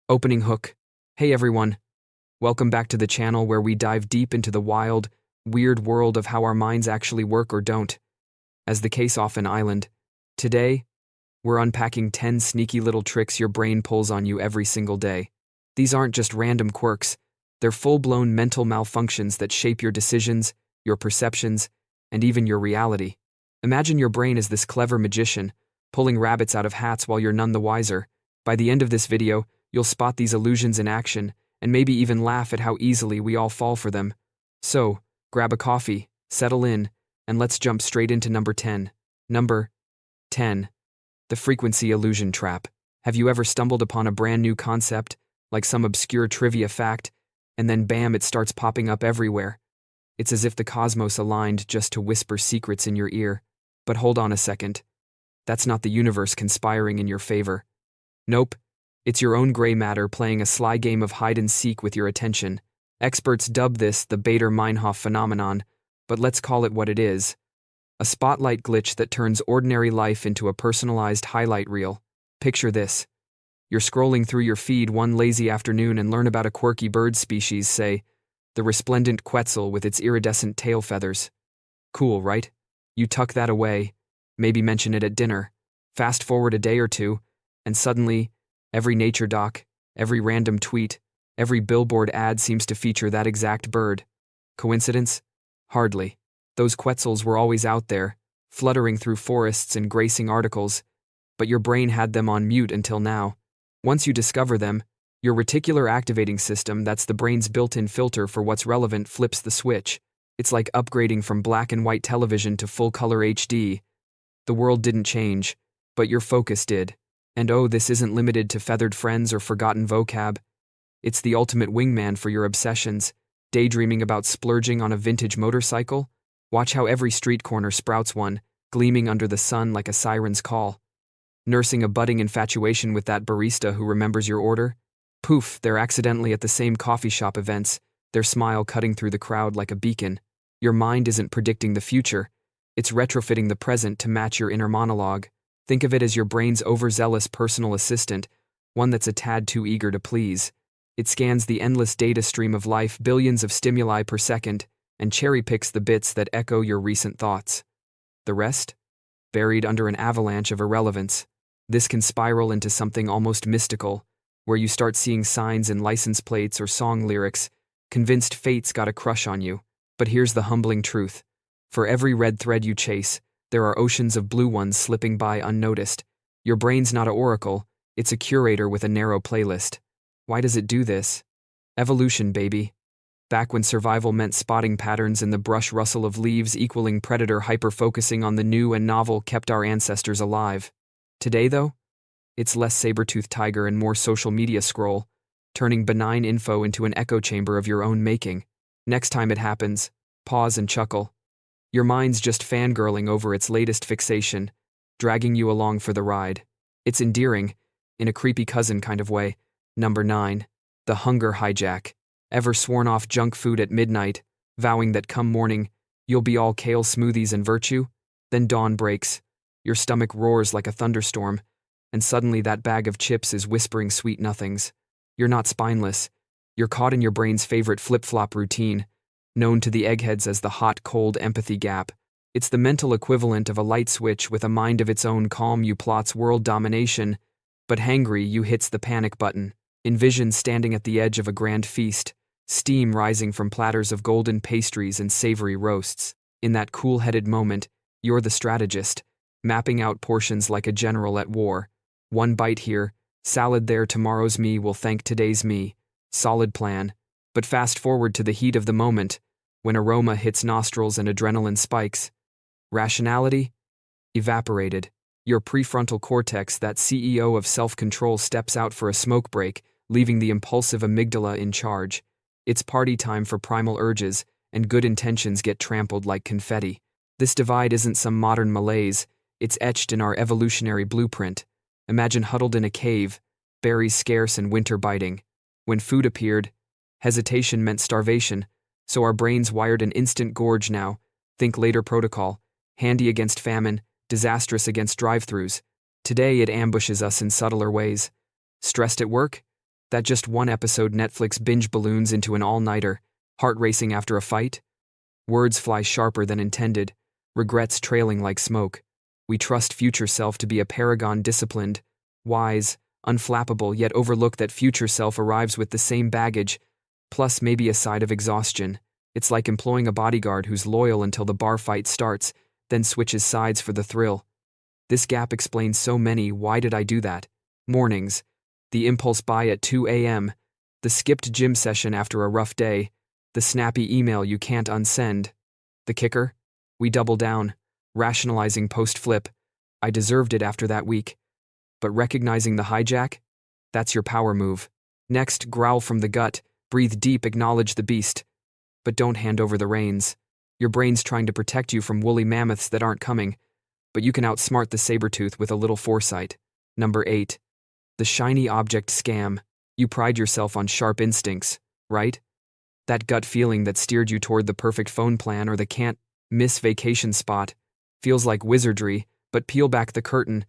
Opening hook. Hey everyone. Welcome back to the channel where we dive deep into the wild, weird world of how our minds actually work or don't. As the case off an island. Today, we're unpacking 10 sneaky little tricks your brain pulls on you every single day. These aren't just random quirks, they're full-blown mental malfunctions that shape your decisions, your perceptions, and even your reality. Imagine your brain as this clever magician, pulling rabbits out of hats while you're none the wiser. By the end of this video, you'll spot these illusions in action, and maybe even laugh at how easily we all fall for them. So, grab a coffee, settle in, and let's jump straight into number 10. Number 10. The frequency illusion trap. Have you ever stumbled upon a brand new concept, like some obscure trivia fact, and then bam, it starts popping up everywhere? It's as if the cosmos aligned just to whisper secrets in your ear. But hold on a second. That's not the universe conspiring in your favor. Nope. It's your own gray matter playing a sly game of hide-and-seek with your attention. Experts dub this the Bader-Meinhof phenomenon, but let's call it what it is. A spotlight glitch that turns ordinary life into a personalized highlight reel. Picture this. You're scrolling through your feed one lazy afternoon and learn about a quirky bird species, say, the resplendent quetzal with its iridescent tail feathers. Cool, right? You tuck that away, maybe mention it at dinner. Fast forward a day or two, and suddenly, every nature doc, every random tweet, every billboard ad seems to feature that exact bird. Coincidence? Hardly. Those quetzals were always out there, fluttering through forests and gracing articles, but your brain had them on mute until now. Once you discover them, your reticular activating system, that's the brain's built-in filter for what's relevant, flips the switch. It's like upgrading from black and white television to full-color HD. The world didn't change, but your focus did. And oh, this isn't limited to feathered friends or forgotten vocab. It's the ultimate wingman for your obsessions. Daydreaming about splurging on a vintage motorcycle? Watch how every street corner sprouts one, gleaming under the sun like a siren's call. Nursing a budding infatuation with that barista who remembers your order? Poof, they're accidentally at the same coffee shop events, their smile cutting through the crowd like a beacon. Your mind isn't predicting the future. It's retrofitting the present to match your inner monologue. Think of it as your brain's overzealous personal assistant, one that's a tad too eager to please. It scans the endless data stream of life, billions of stimuli per second, and cherry-picks the bits that echo your recent thoughts. The rest? Buried under an avalanche of irrelevance. This can spiral into something almost mystical, where you start seeing signs in license plates or song lyrics, convinced fate's got a crush on you. But here's the humbling truth. For every red thread you chase, there are oceans of blue ones slipping by unnoticed. Your brain's not an oracle, it's a curator with a narrow playlist. Why does it do this? Evolution, baby. Back when survival meant spotting patterns in the brush rustle of leaves, equaling predator hyper-focusing on the new and novel kept our ancestors alive. Today, though, it's less saber-toothed tiger and more social media scroll, turning benign info into an echo chamber of your own making. Next time it happens, pause and chuckle. Your mind's just fangirling over its latest fixation, dragging you along for the ride. It's endearing, in a creepy cousin kind of way. Number 9. The Hunger Hijack. Ever sworn off junk food at midnight, vowing that come morning, you'll be all kale smoothies and virtue? Then dawn breaks, your stomach roars like a thunderstorm, and suddenly that bag of chips is whispering sweet nothings. You're not spineless. You're caught in your brain's favorite flip-flop routine, known to the eggheads as the hot-cold empathy gap. It's the mental equivalent of a light switch with a mind of its own. Calm you plots world domination, but hangry you hits the panic button. Envision standing at the edge of a grand feast, steam rising from platters of golden pastries and savory roasts. In that cool-headed moment, you're the strategist, mapping out portions like a general at war. One bite here, salad there, tomorrow's me will thank today's me. Solid plan. But fast forward to the heat of the moment, when aroma hits nostrils and adrenaline spikes. Rationality? Evaporated. Your prefrontal cortex, that CEO of self-control, steps out for a smoke break, leaving the impulsive amygdala in charge. It's party time for primal urges, and good intentions get trampled like confetti. This divide isn't some modern malaise, it's etched in our evolutionary blueprint. Imagine huddled in a cave, berries scarce and winter biting. When food appeared, hesitation meant starvation, so our brains wired an instant gorge now. Think later protocol, handy against famine, disastrous against drive-thrus. Today it ambushes us in subtler ways. Stressed at work? That just one episode Netflix binge balloons into an all-nighter, heart racing after a fight? Words fly sharper than intended, regrets trailing like smoke. We trust future self to be a paragon disciplined, wise, unflappable, yet overlook that future self arrives with the same baggage, plus maybe a side of exhaustion. It's like employing a bodyguard who's loyal until the bar fight starts, then switches sides for the thrill. This gap explains so many "why did I do that?" mornings, the impulse buy at 2 a.m., the skipped gym session after a rough day, the snappy email you can't unsend. The kicker? We double down, rationalizing post-flip. I deserved it after that week. But recognizing the hijack? That's your power move. Next, growl from the gut, breathe deep, acknowledge the beast. But don't hand over the reins. Your brain's trying to protect you from woolly mammoths that aren't coming, but you can outsmart the saber-tooth with a little foresight. Number 8. The shiny object scam. You pride yourself on sharp instincts, right? That gut feeling that steered you toward the perfect phone plan or the can't-miss vacation spot feels like wizardry, but peel back the curtain,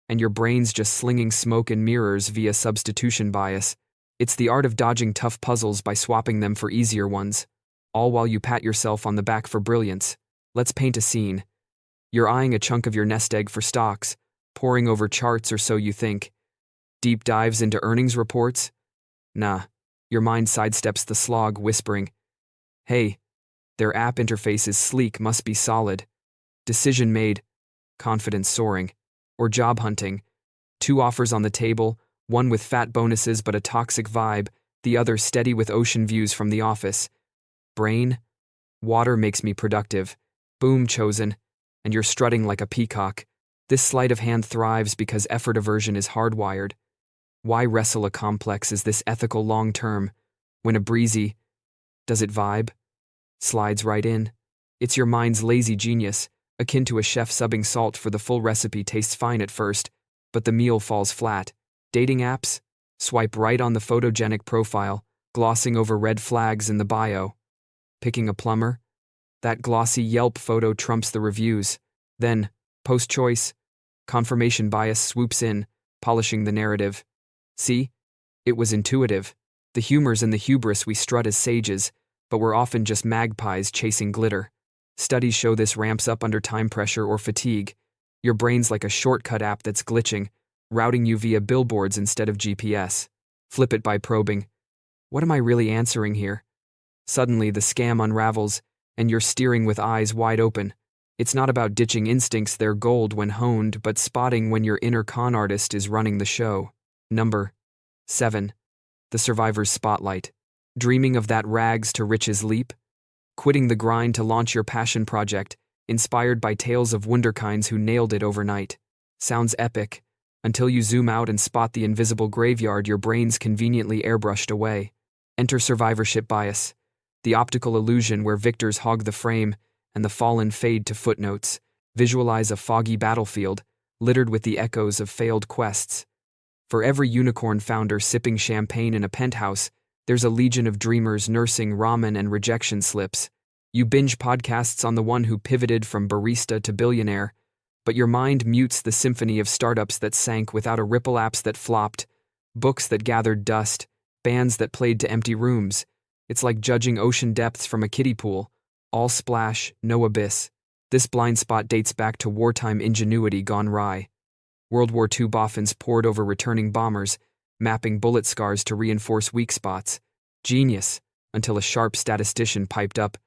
and your brain's just slinging smoke and mirrors via substitution bias. It's the art of dodging tough puzzles by swapping them for easier ones, all while you pat yourself on the back for brilliance. Let's paint a scene. You're eyeing a chunk of your nest egg for stocks, poring over charts or so you think. Deep dives into earnings reports? Nah, your mind sidesteps the slog, whispering, "Hey, their app interface is sleek, must be solid." Decision made, confidence soaring. Or job hunting. 2 offers on the table, one with fat bonuses but a toxic vibe, the other steady with ocean views from the office. Brain? Water makes me productive. Boom, chosen. And you're strutting like a peacock. This sleight of hand thrives because effort aversion is hardwired. Why wrestle a complex is this ethical long-term, when a breezy, does it vibe, slides right in? It's your mind's lazy genius, akin to a chef subbing salt for the full recipe. Tastes fine at first, but the meal falls flat. Dating apps? Swipe right on the photogenic profile, glossing over red flags in the bio. Picking a plumber? That glossy Yelp photo trumps the reviews. Then, post-choice, confirmation bias swoops in, polishing the narrative. See? It was intuitive. The humor's in the hubris we strut as sages, but we're often just magpies chasing glitter. Studies show this ramps up under time pressure or fatigue. Your brain's like a shortcut app that's glitching, routing you via billboards instead of GPS. Flip it by probing, what am I really answering here? Suddenly, the scam unravels, and you're steering with eyes wide open. It's not about ditching instincts, they're gold when honed, but spotting when your inner con artist is running the show. Number 7. The survivor's spotlight. Dreaming of that rags to riches leap? Quitting the grind to launch your passion project, inspired by tales of wunderkinds who nailed it overnight. Sounds epic, until you zoom out and spot the invisible graveyard your brain's conveniently airbrushed away. Enter survivorship bias, the optical illusion where victors hog the frame and the fallen fade to footnotes. Visualize a foggy battlefield, littered with the echoes of failed quests. For every unicorn founder sipping champagne in a penthouse, there's a legion of dreamers nursing ramen and rejection slips. You binge podcasts on the one who pivoted from barista to billionaire, but your mind mutes the symphony of startups that sank without a ripple, apps that flopped, books that gathered dust, bands that played to empty rooms. It's like judging ocean depths from a kiddie pool. All splash, no abyss. This blind spot dates back to wartime ingenuity gone wry. World War II boffins pored over returning bombers, mapping bullet scars to reinforce weak spots. Genius, until a sharp statistician piped up,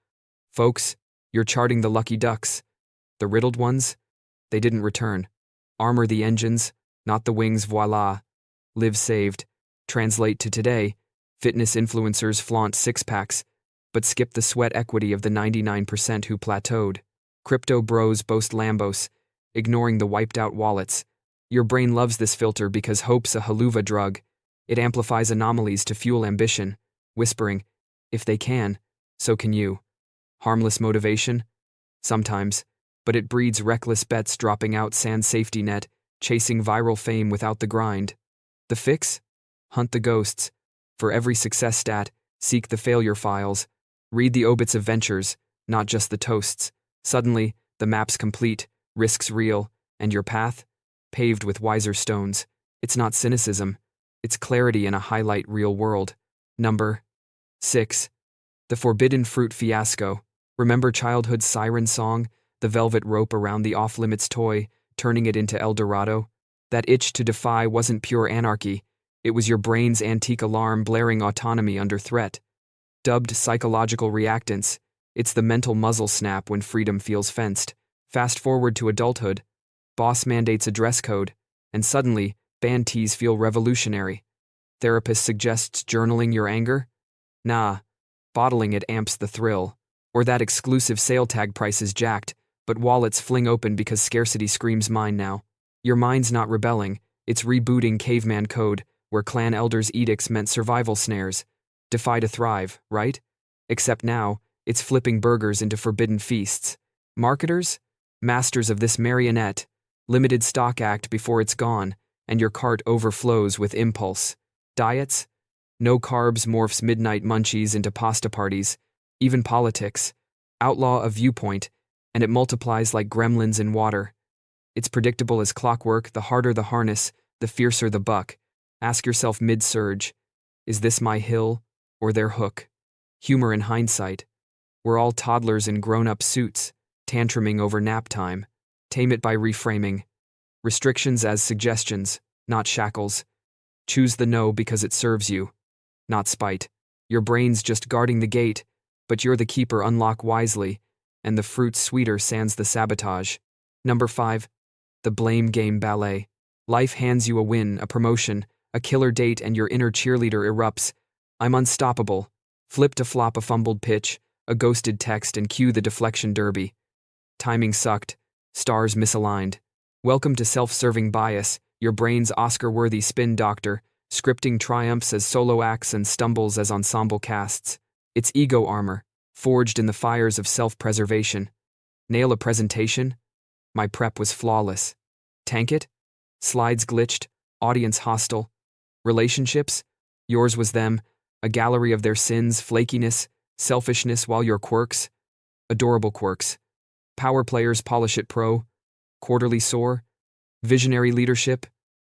"Folks, you're charting the lucky ducks. The riddled ones? They didn't return. Armor the engines, not the wings, voila. Live saved." Translate to today, fitness influencers flaunt six-packs, but skip the sweat equity of the 99% who plateaued. Crypto bros boast Lambos, ignoring the wiped-out wallets. Your brain loves this filter because hope's a haluva drug. It amplifies anomalies to fuel ambition, whispering, if they can, so can you. Harmless motivation? Sometimes, but it breeds reckless bets, dropping out sans safety net, chasing viral fame without the grind. The fix? Hunt the ghosts. For every success stat, seek the failure files. Read the obits of ventures, not just the toasts. Suddenly, the map's complete, risks real, and your path? Paved with wiser stones. It's not cynicism. It's clarity in a highlight real world. Number 6. The Forbidden Fruit Fiasco. Remember childhood's siren song? The velvet rope around the off-limits toy, turning it into El Dorado? That itch to defy wasn't pure anarchy. It was your brain's antique alarm blaring autonomy under threat. Dubbed psychological reactance, it's the mental muzzle snap when freedom feels fenced. Fast forward to adulthood. Boss mandates a dress code, and suddenly, band tees feel revolutionary. Therapist suggests journaling your anger? Nah, bottling it amps the thrill. Or that exclusive sale tag price is jacked, but wallets fling open because scarcity screams mine now. Your mind's not rebelling, it's rebooting caveman code, where clan elders' edicts meant survival snares. Defy to thrive, right? Except now, it's flipping burgers into forbidden feasts. Marketers? Masters of this marionette. Limited stock act before it's gone, and your cart overflows with impulse. Diets? No carbs morphs midnight munchies into pasta parties. Even politics. Outlaw a viewpoint, and it multiplies like gremlins in water. It's predictable as clockwork. The harder the harness, the fiercer the buck. Ask yourself mid-surge, is this my hill or their hook? Humor in hindsight. We're all toddlers in grown-up suits, tantruming over nap time. Tame it by reframing. Restrictions as suggestions, not shackles. Choose the no because it serves you, not spite. Your brain's just guarding the gate, but you're the keeper. Unlock wisely, and the fruit's sweeter sans the sabotage. Number 5. The blame game ballet. Life hands you a win, a promotion, a killer date, and your inner cheerleader erupts. I'm unstoppable. Flip to flop a fumbled pitch, a ghosted text, and cue the deflection derby. Timing sucked. Stars misaligned. Welcome to self-serving bias, your brain's Oscar-worthy spin doctor, scripting triumphs as solo acts and stumbles as ensemble casts. It's ego armor, forged in the fires of self-preservation. Nail a presentation? My prep was flawless. Tank it? Slides glitched, audience hostile. Relationships? Yours was them, a gallery of their sins, flakiness, selfishness, while your quirks? Adorable quirks. Power players polish it pro. Quarterly soar? Visionary leadership?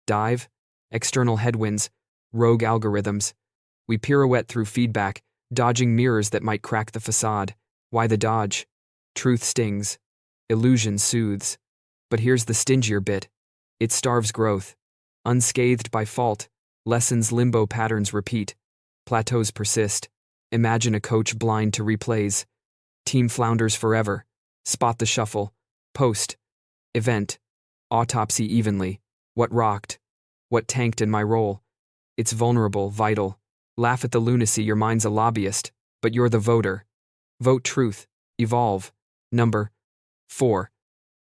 Dive? External headwinds? Rogue algorithms? We pirouette through feedback, dodging mirrors that might crack the facade. Why the dodge? Truth stings. Illusion soothes. But here's the stingier bit. It starves growth. Unscathed by fault, lessons limbo patterns repeat. Plateaus persist. Imagine a coach blind to replays. Team flounders forever. Spot the shuffle. Post. Event. Autopsy evenly. What rocked? What tanked in my role? It's vulnerable, vital. Laugh at the lunacy, your mind's a lobbyist, but you're the voter. Vote truth. Evolve. Number 4.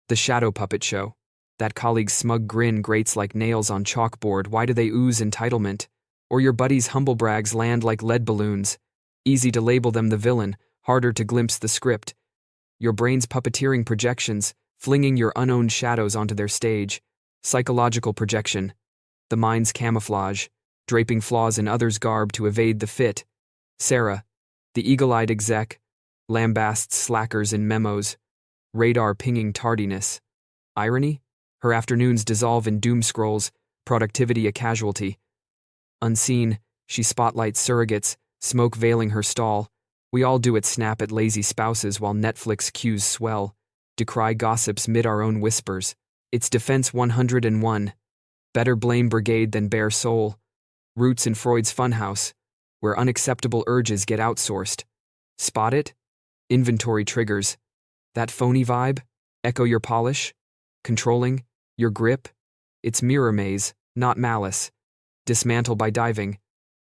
The Shadow Puppet Show. That colleague's smug grin grates like nails on chalkboard. Why do they ooze entitlement? Or your buddy's humble brags land like lead balloons. Easy to label them the villain, harder to glimpse the script. Your brain's puppeteering projections, flinging your unowned shadows onto their stage. Psychological projection. The mind's camouflage, draping flaws in others' garb to evade the fit. Sarah, the eagle-eyed exec, lambasts slackers in memos. Radar pinging tardiness. Irony? Her afternoons dissolve in doom scrolls, productivity a casualty. Unseen, she spotlights surrogates, smoke veiling her stall. We all do it, snap at lazy spouses while Netflix queues swell. Decry gossips mid our own whispers. It's Defense 101. Better blame brigade than bare soul. Roots in Freud's funhouse, where unacceptable urges get outsourced. Spot it? Inventory triggers. That phony vibe? Echo your polish? Controlling? Your grip? It's mirror maze, not malice. Dismantle by diving.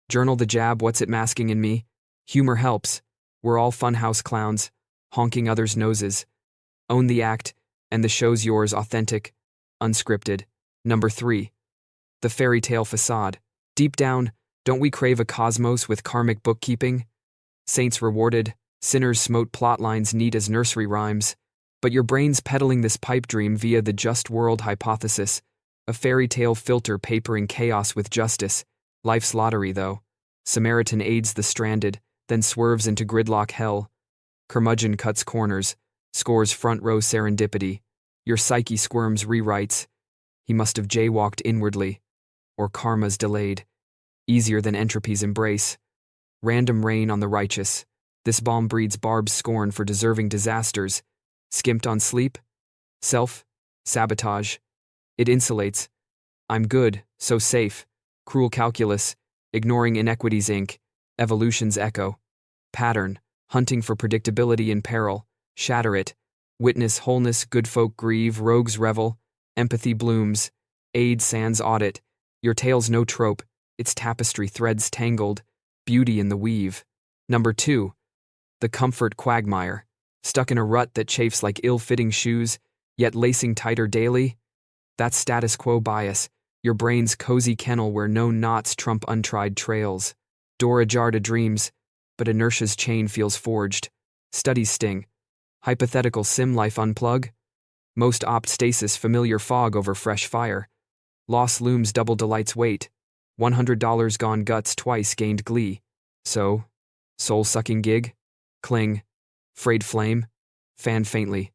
Journal the jab, what's it masking in me? Humor helps. We're all funhouse clowns, honking others' noses. Own the act, and the show's yours, authentic, unscripted. Number 3. The fairy tale facade. Deep down, don't we crave a cosmos with karmic bookkeeping? Saints rewarded, sinners smote, plotlines neat as nursery rhymes. But your brain's peddling this pipe dream via the just world hypothesis, a fairy tale filter papering chaos with justice. Life's lottery, though. Samaritan aids the stranded, then swerves into gridlock hell. Curmudgeon cuts corners, scores front row serendipity. Your psyche squirms rewrites. He must have jaywalked inwardly. Or karma's delayed. easier than entropy's embrace. Random rain on the righteous. This bomb breeds Barb's scorn for deserving disasters. Skimped on sleep? Self-sabotage. It insulates. I'm good, so safe. Cruel calculus. Ignoring inequities Inc. Evolution's echo. Pattern. Hunting for predictability in peril. Shatter it. Witness wholeness, good folk grieve, rogues revel. Empathy blooms. Aid sans audit. Your tale's no trope. Its tapestry threads tangled. Beauty in the weave. Number 2. The comfort quagmire. Stuck in a rut that chafes like ill-fitting shoes, yet lacing tighter daily? That's status quo bias. Your brain's cozy kennel where no knots trump untried trails. Door ajar to dreams, but inertia's chain feels forged. Studies sting. Hypothetical sim life unplug? Most opt stasis familiar fog over fresh fire. Loss looms double delight's weight. $100 gone guts twice gained glee. So, soul-sucking gig? Cling. Frayed flame? Fan faintly.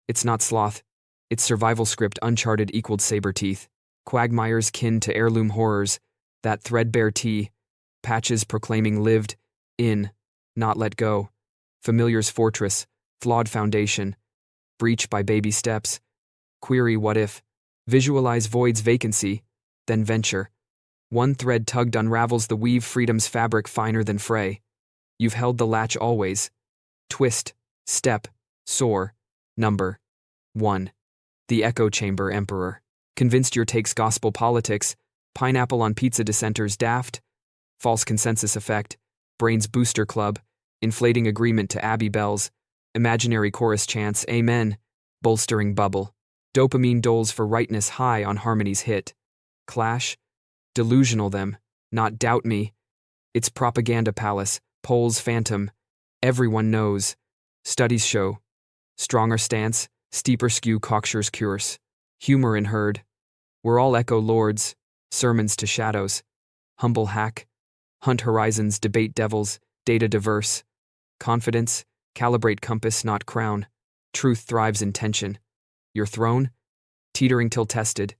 It's not sloth. It's survival script uncharted equaled saber teeth. Quagmires kin to heirloom horrors. That threadbare tea. Patches proclaiming lived. In. Not let go. Familiar's fortress. Flawed foundation. Breach by baby steps. Query what if. Visualize void's vacancy. Then venture. One thread tugged unravels the weave freedom's fabric finer than fray. You've held the latch always. Twist. Step. Soar. Number 1. The echo chamber emperor. Convinced your takes gospel politics. Pineapple on pizza dissenters daft. False consensus effect. Brains booster club. Inflating agreement to Abbey bells. Imaginary chorus chants amen. Bolstering bubble. Dopamine doles for rightness high on harmony's hit. Clash. Delusional them. Not doubt me. It's propaganda palace. Polls phantom. Everyone knows. Studies show. Stronger stance. Steeper skew cocksures cures. Humor in herd. We're all echo lords. Sermons to shadows. Humble hack. Hunt horizons, debate devils, data diverse. Confidence. Calibrate compass, not crown. Truth thrives in tension. Your throne? Teetering till tested.